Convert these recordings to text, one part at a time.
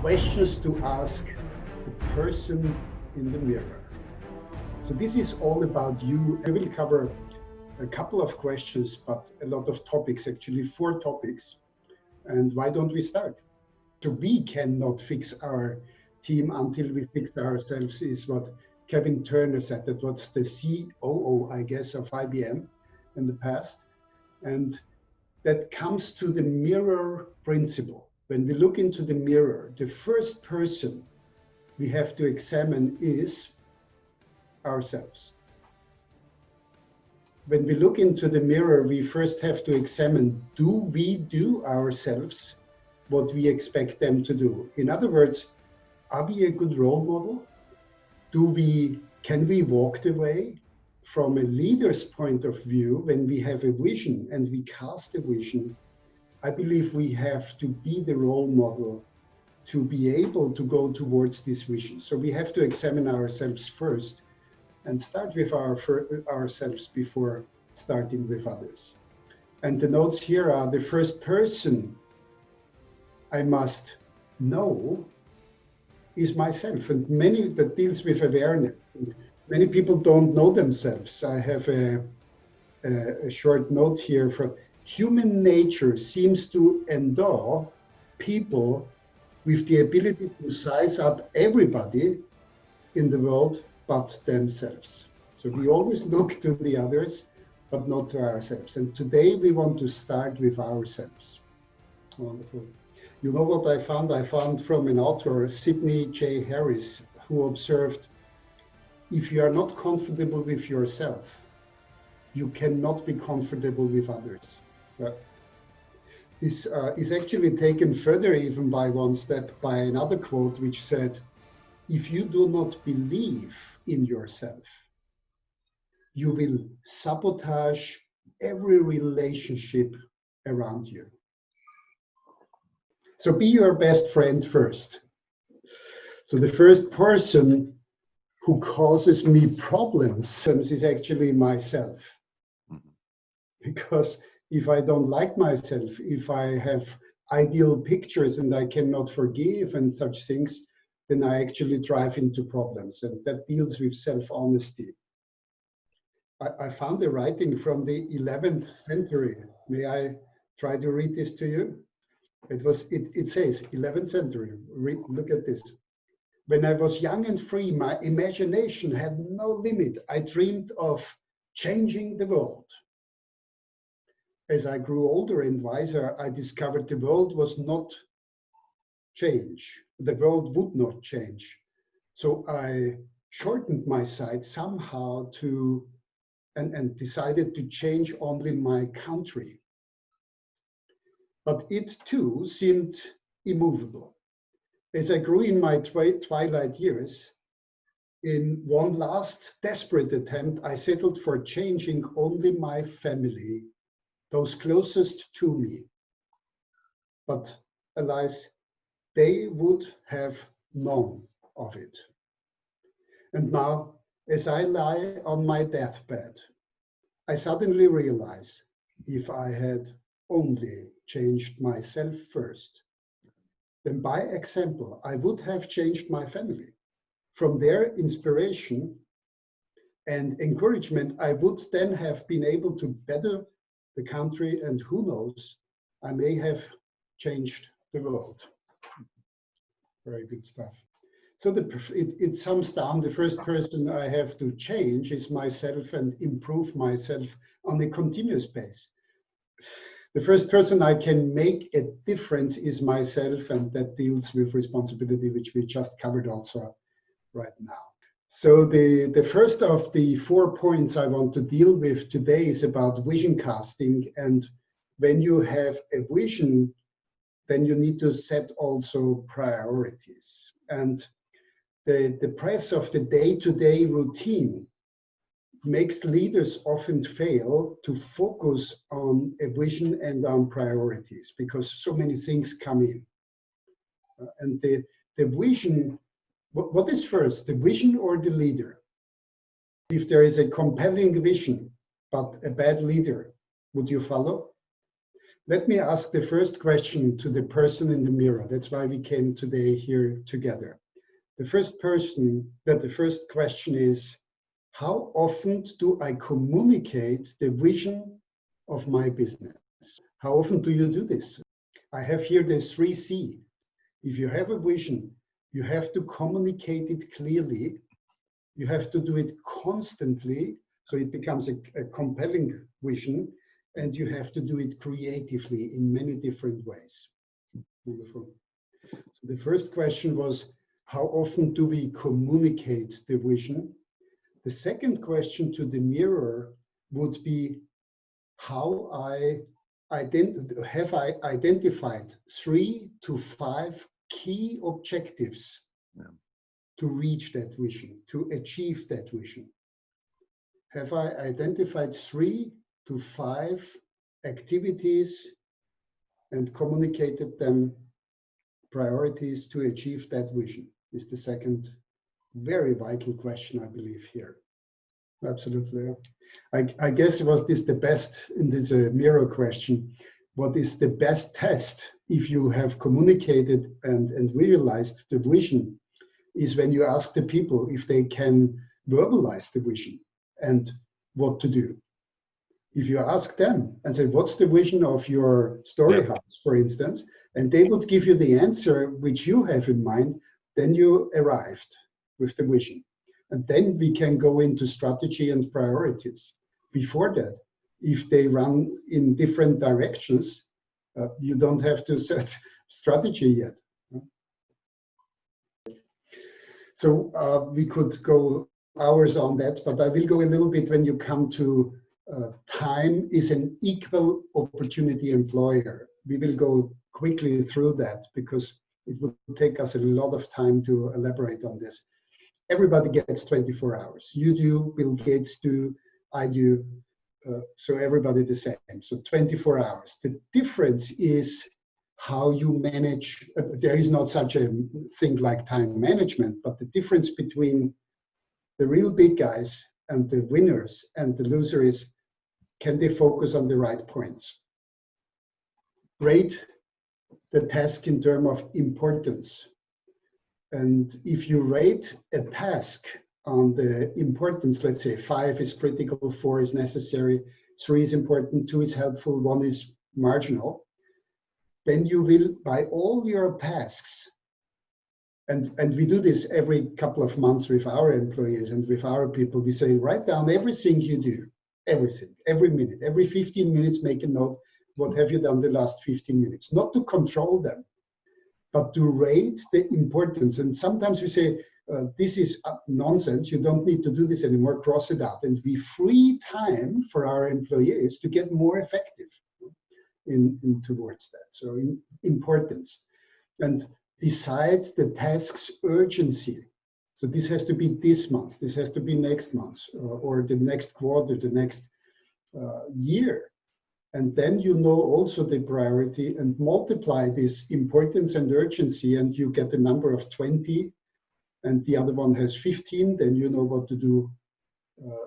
questions to ask the person in the mirror. So this is all about you. I will cover a couple of questions, but a lot of topics, actually 4 topics. And why don't we start? So we cannot fix our team until we fix ourselves, is what Kevin Turner said. That was the COO, I guess, of IBM in the past. And that comes to the mirror principle. When we look into the mirror, the first person we have to examine is ourselves. When we look into the mirror, we first have to examine, do we do ourselves what we expect them to do? In other words, are we a good role model? Can we walk the way? From a leader's point of view, when we have a vision and we cast a vision, I believe we have to be the role model to be able to go towards this vision. So we have to examine ourselves first and start with ourselves before starting with others. And the notes here are: the first person I must know is myself, and many that deals with awareness. And many people don't know themselves. I have a short note here for human nature seems to endow people with the ability to size up everybody in the world but themselves. So we always look to the others, but not to ourselves. And today we want to start with ourselves. Wonderful. You know what I found? I found from an author, Sidney J. Harris, who observed, if you are not comfortable with yourself, you cannot be comfortable with others. This is actually taken further even by one step by another quote, which said, if you do not believe in yourself, you will sabotage every relationship around you. So be your best friend first. So the first person who causes me problems is actually myself. Because if I don't like myself, if I have ideal pictures and I cannot forgive and such things, then I actually drive into problems, and that deals with self-honesty. I found a writing from the 11th century. May I try to read this to you? It says, 11th century, look at this. When I was young and free, my imagination had no limit. I dreamed of changing the world. As I grew older and wiser, I discovered the world was not change. The world would not change. So I shortened my sight somehow and decided to change only my country. But it too seemed immovable. As I grew in my twilight years, in one last desperate attempt, I settled for changing only my family, those closest to me. But alas, they would have none of it. And now, as I lie on my deathbed, I suddenly realize, if I had only changed myself first, then by example, I would have changed my family. From their inspiration and encouragement, I would then have been able to better the country, and who knows, I may have changed the world. Very good stuff. So it sums down, the first person I have to change is myself and improve myself on a continuous basis. The first person I can make a difference is myself, and that deals with responsibility, which we just covered also right now. So the first of the 4 points I want to deal with today is about vision casting. And when you have a vision, then you need to set also priorities. And the press of the day-to-day routine makes leaders often fail to focus on a vision and on priorities, because so many things come in. And the vision, what is first, the vision or the leader? If there is a compelling vision, but a bad leader, would you follow? Let me ask the first question to the person in the mirror. That's why we came today here together. The first question is, how often do I communicate the vision of my business? How often do you do this? I have here the 3C. If you have a vision, you have to communicate it clearly. You have to do it constantly, so it becomes a compelling vision, and you have to do it creatively in many different ways. Wonderful. So the first question was, how often do we communicate the vision? The second question to the mirror would be, have I identified 3 to 5 key objectives to reach that vision, to achieve that vision? Have I identified 3 to 5 activities and communicated them priorities to achieve that vision? Is the second very vital question, I believe, here. Absolutely. I guess was this the best in this mirror question? What is the best test if you have communicated and realized the vision is when you ask the people if they can verbalize the vision and what to do. If you ask them and say, what's the vision of your story house, for instance, and they would give you the answer which you have in mind, then you arrived with the vision. And then we can go into strategy and priorities. Before that, if they run in different directions, you don't have to set strategy yet. So we could go hours on that, but I will go a little bit when you come to time is an equal opportunity employer. We will go quickly through that because it would take us a lot of time to elaborate on this. Everybody gets 24 hours. You do, Bill Gates do, I do, so everybody the same. So 24 hours. The difference is how you manage. There is not such a thing like time management, but the difference between the real big guys and the winners and the loser is, can they focus on the right points? Rate the task in terms of importance. And if you rate a task on the importance, let's say 5 is critical, 4 is necessary, 3 is important, 2 is helpful, 1 is marginal, then you will, by all your tasks, and we do this every couple of months with our employees and with our people, we say, write down everything you do, everything, every minute, every 15 minutes, make a note, what have you done the last 15 minutes? Not to control them, but to rate the importance. And sometimes we say, this is nonsense, you don't need to do this anymore, cross it out. And we free time for our employees to get more effective in towards that. So importance. And decide the task's urgency. So this has to be this month, this has to be next month, or the next quarter, the next year. And then you know also the priority and multiply this importance and urgency, and you get the number of 20, and the other one has 15, then you know what to do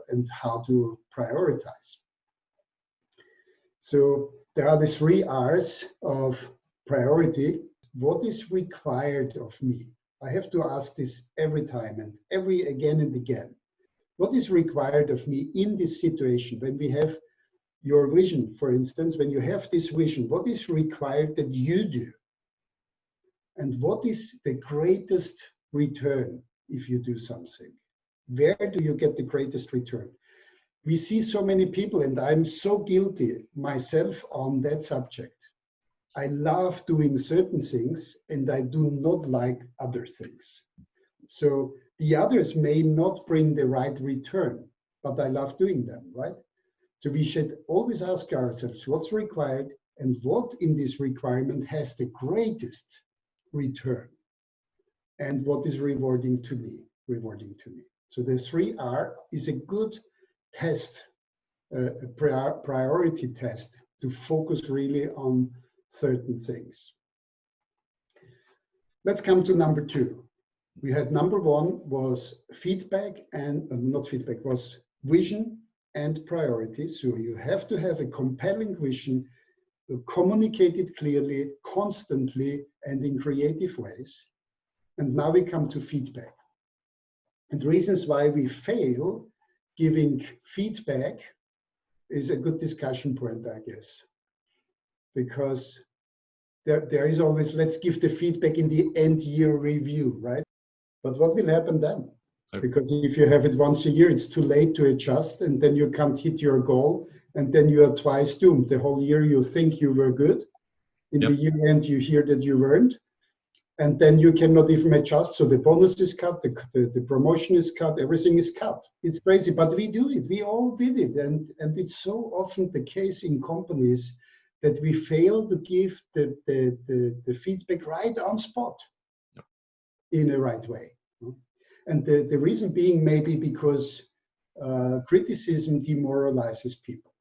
and how to prioritize. So there are the 3 R's of priority. What is required of me? I have to ask this every time and again and again. What is required of me in this situation when we have your vision, for instance, when you have this vision, what is required that you do? And what is the greatest return if you do something? Where do you get the greatest return? We see so many people, and I'm so guilty myself on that subject. I love doing certain things and I do not like other things. So the others may not bring the right return, but I love doing them, right? So we should always ask ourselves what's required and what in this requirement has the greatest return and what is rewarding to me. So the 3R is a good test, a priority test to focus really on certain things. Let's come to number 2. We had number 1 was feedback and was vision and priorities. So you have to have a compelling vision communicate it clearly, constantly, and in creative ways. And now we come to feedback. And reasons why we fail giving feedback is a good discussion point, I guess. Because there is always, let's give the feedback in the end year review, right? But what will happen then? Because if you have it once a year, it's too late to adjust, and then you can't hit your goal, and then you are twice doomed. The whole year you think you were good. In the year end, you hear that you weren't. And then you cannot even adjust. So the bonus is cut, the promotion is cut, everything is cut. It's crazy, but we do it. We all did it. And it's so often the case in companies that we fail to give the feedback right on spot in a right way. And the reason being maybe because criticism demoralizes people.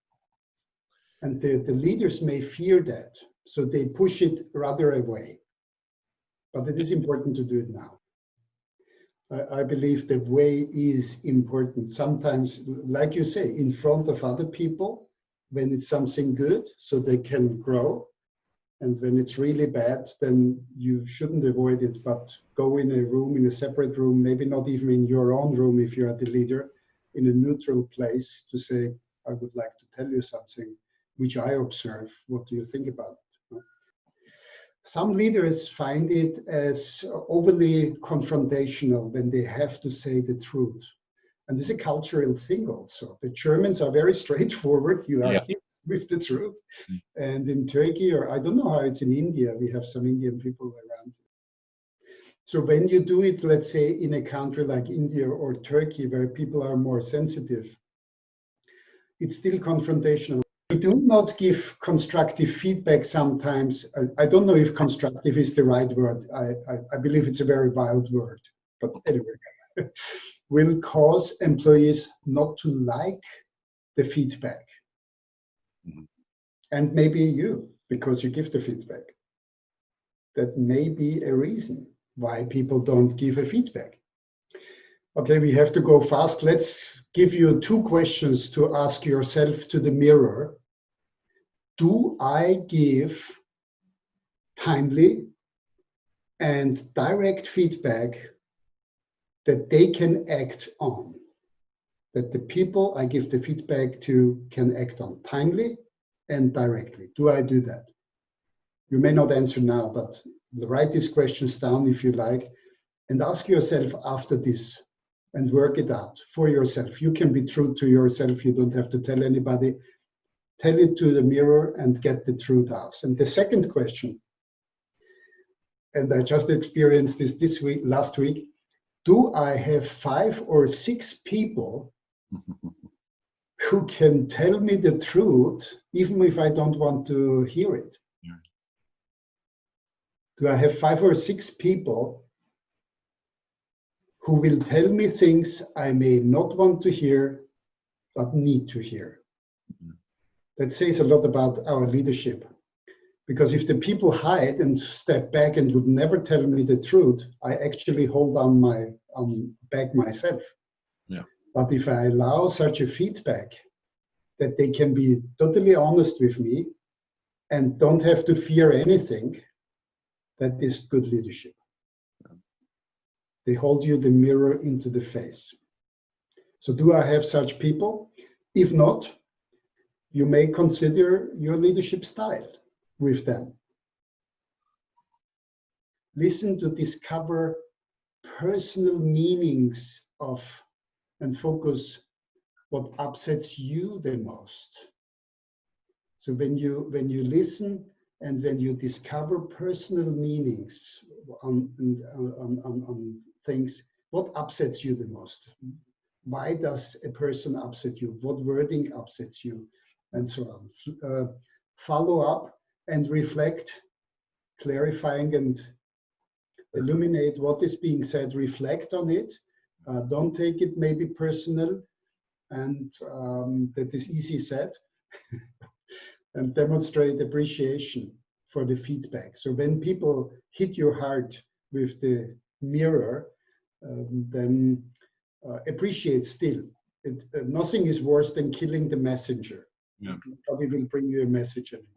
And the leaders may fear that. So they push it rather away. But it is important to do it now. I believe the way is important. Sometimes, like you say, in front of other people, when it's something good, so they can grow. And when it's really bad, then you shouldn't avoid it, but go in a room, in a separate room, maybe not even in your own room if you're the leader, in a neutral place to say, I would like to tell you something which I observe. What do you think about it? Some leaders find it as overly confrontational when they have to say the truth. And this is a cultural thing also. The Germans are very straightforward. You are hit with the truth. And in Turkey, or I don't know how it's in India, we have some Indian people around. So when you do it, let's say, in a country like India or Turkey, where people are more sensitive, it's still confrontational. We do not give constructive feedback sometimes. I don't know if constructive is the right word. I believe it's a very wild word. But anyway, will cause employees not to like the feedback. And maybe you, because you give the feedback. That may be a reason why people don't give a feedback. Okay, we have to go fast. Let's give you 2 questions to ask yourself to the mirror. Do I give timely and direct feedback that they can act on? That the people I give the feedback to can act on timely and directly. Do I do that? You may not answer now, but write these questions down if you like, and ask yourself after this and work it out for yourself. You can be true to yourself. You don't have to tell anybody. Tell it to the mirror and get the truth out. And the second question, and I just experienced this week, last week, do I have 5 or 6 people who can tell me the truth, even if I don't want to hear it? Do I have 5 or 6 people who will tell me things I may not want to hear, but need to hear? That says a lot about our leadership. Because if the people hide and step back and would never tell me the truth, I actually hold on my back myself. But if I allow such a feedback that they can be totally honest with me and don't have to fear anything, that is good leadership. They hold you the mirror into the face. So do I have such people? If not, you may consider your leadership style with them. Listen to discover personal meanings of and focus what upsets you the most. So when you listen and when you discover personal meanings on things, what upsets you the most? Why does a person upset you? What wording upsets you? And so on. Follow up and reflect, clarifying and illuminate what is being said, reflect on it. Don't take it maybe personal, and that is easy said. And demonstrate appreciation for the feedback. So when people hit your heart with the mirror, then appreciate still. Nothing is worse than killing the messenger. Nobody will bring you a message anymore.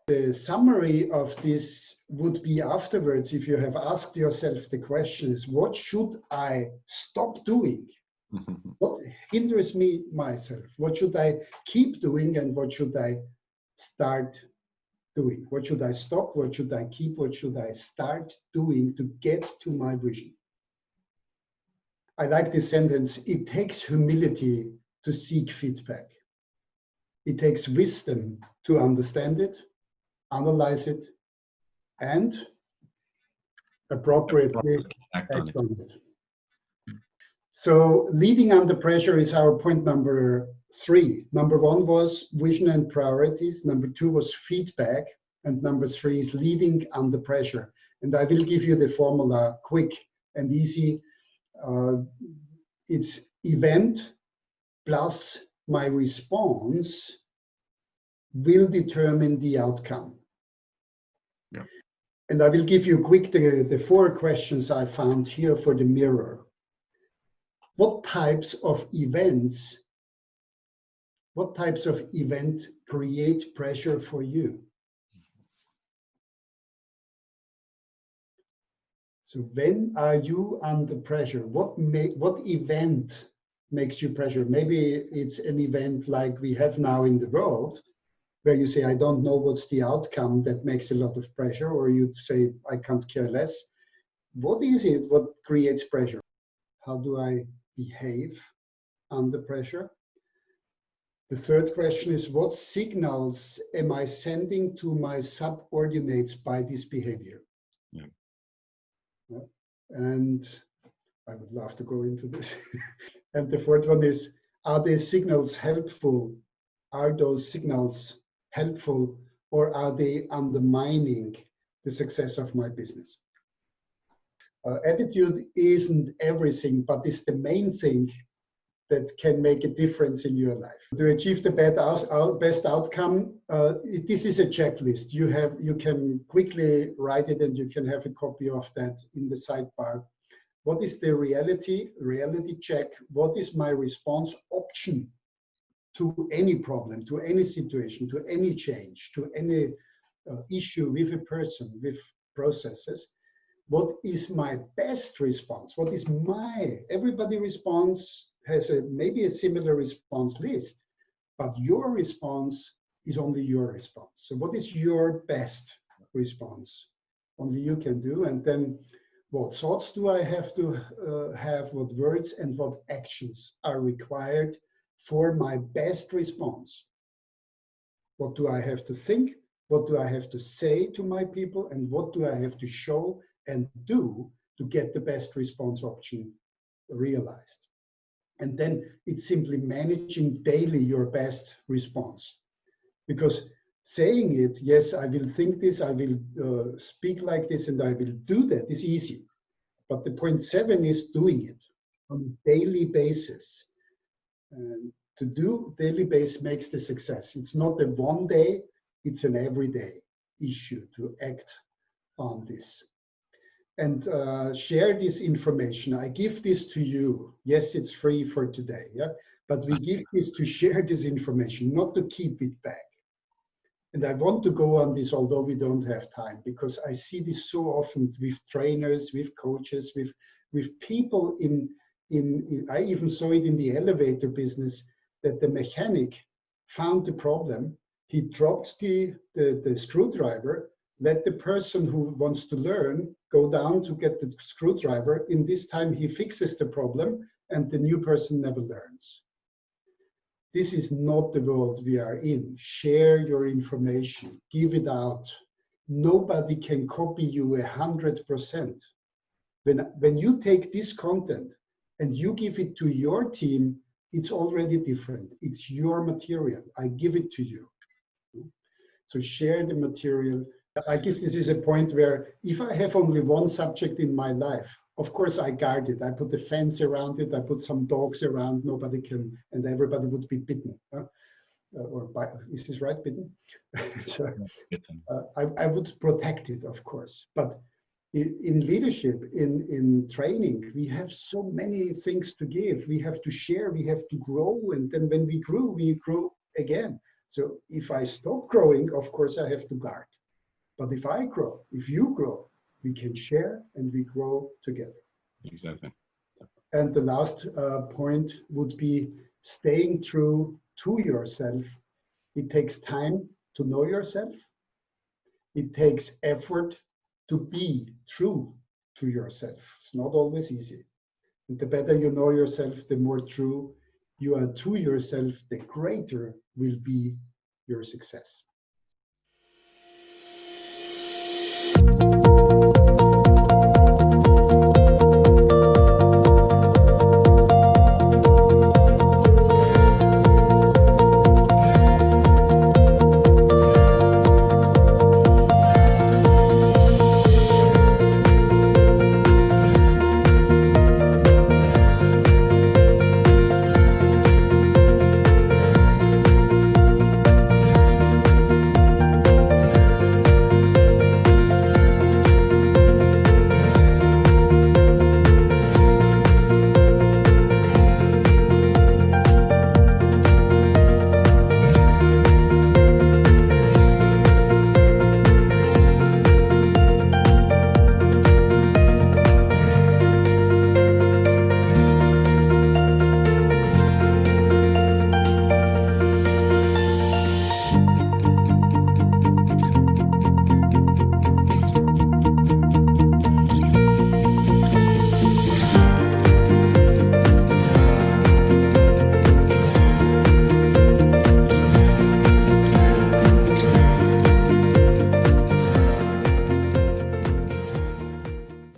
The summary of this would be afterwards, if you have asked yourself the questions, what should I stop doing? What hinders me myself? What should I keep doing and what should I start doing? What should I stop? What should I keep? What should I start doing to get to my vision? I like this sentence. It takes humility to seek feedback. It takes wisdom to understand it, analyze it, and appropriately act on it. So leading under pressure is our point number 3. Number 1 was vision and priorities. Number 2 was feedback. And number 3 is leading under pressure. And I will give you the formula quick and easy. It's event plus my response will determine the outcome. Yeah. And I will give you quick the 4 questions I found here for the mirror. What types of event create pressure for you? So when are you under pressure? What event makes you pressure? Maybe it's an event like we have now in the world, where you say, I don't know what's the outcome, that makes a lot of pressure, or you say, I can't care less. What is it? What creates pressure? How do I behave under pressure? The third question is, what signals am I sending to my subordinates by this behavior? Yeah. And I would love to go into this. And the fourth one is, are these signals helpful? Are those signals helpful, or are they undermining the success of my business? Attitude isn't everything, but it's the main thing that can make a difference in your life. To achieve the best outcome, this is a checklist. You can quickly write it and you can have a copy of that in the sidebar. What is the reality check? What is my response option to any problem, to any situation, to any change, to any issue with a person, with processes? What is my best response? What is everybody response has maybe a similar response list, but your response is only your response. So what is your best response? Only you can do. And then what thoughts do I have to have, what words and what actions are required for my best response? What do I have to think? What do I have to say to my people? And what do I have to show and do to get the best response option realized? And then it's simply managing daily your best response. Because saying it, yes, I will think this, I will speak like this, and I will do that is easy. But the point 7 is doing it on a daily basis. And to do daily basis makes the success. It's not a one day, it's an everyday issue to act on this. And share this information. I give this to you. Yes, it's free for today, yeah? But we give this to share this information, not to keep it back. And I want to go on this, although we don't have time, because I see this so often with trainers, with coaches, with people I even saw it in the elevator business, that the mechanic found the problem. He dropped the screwdriver, let the person who wants to learn go down to get the screwdriver. In this time, he fixes the problem, and the new person never learns. This is not the world we are in. Share your information, give it out. Nobody can copy you 100%. When you take this content and you give it to your team, it's already different. It's your material. I give it to you. So share the material. I guess this is a point where if I have only one subject in my life, of course I guard it. I put a fence around it. I put some dogs around. Nobody can, and everybody would be bitten. Is this right, bitten? So, I would protect it, of course. But in leadership, in training, we have so many things to give. We have to share. We have to grow. And then when we grow again. So if I stop growing, of course, I have to guard. But if I grow, if you grow, we can share and we grow together. Exactly. And the last point would be staying true to yourself. It takes time to know yourself. It takes effort to be true to yourself. It's not always easy. And the better you know yourself, the more true you are to yourself, the greater will be your success.